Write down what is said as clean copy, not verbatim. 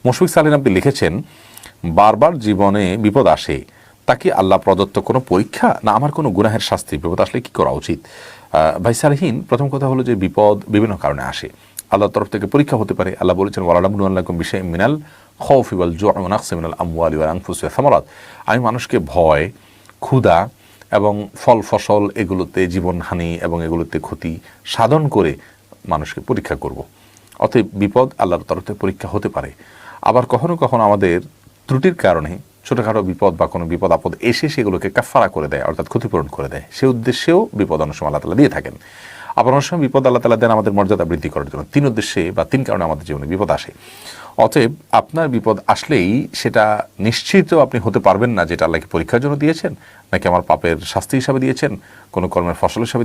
Mushfiq saline আপনি লিখেছেন, বারবার জীবনে বিপদ আসে, তা কি আল্লাহ প্রদত্ত কোনো পরীক্ষা, না আমার কোনো গুনাহের শাস্তি? বিপদ আসলে কি করা উচিত? ভাই সালেহীন, প্রথম কথা হলো যে বিপদ বিভিন্ন কারণে আসে, আল্লাহর তরফ থেকে পরীক্ষা হতে পারে। আল্লাহ বলেছেন, ওয়ালানাবলুওয়ান্নাকুম বিশাইইম মিনাল খাউফি ওয়াল জু'i ওয়া নাকসিম মিনাল আমওয়ালি ওয়াল আনফুসি ওয়াস সামারাত। আমি মানুষকে ভয়, ক্ষুধা এবং ফল ফসল এগুলোতে জীবনহানি এবং এগুলোতে ক্ষতি সাধন করে মানুষকে পরীক্ষা করব। অতএব বিপদ আল্লাহর তরফ থেকে পরীক্ষা হতে পারে। আবার কখনো কখনো আমাদের ত্রুটির কারণে ছোটোখাটো বিপদ বা কোনো বিপদ আপদ এসে সেগুলোকে কাফারা করে দেয়, অর্থাৎ ক্ষতিপূরণ করে দেয়। সে উদ্দেশ্যেও বিপদ অনেক সময় আল্লাহ তাআলা দিয়ে থাকেন। আবার অনেক সময় বিপদ আল্লাহ তাআলা দেন আমাদের মর্যাদা বৃদ্ধি করার জন্য। তিন উদ্দেশ্যে বা তিন কারণে আমাদের জীবনে বিপদ আসে। অতএব আপনার বিপদ আসলেই সেটা নিশ্চিত আপনি হতে পারবেন না যেটা আল্লাহকে পরীক্ষার জন্য দিয়েছেন, নাকি আমার পাপের শাস্তি হিসাবে দিয়েছেন, কোনো কর্মের ফসল হিসাবে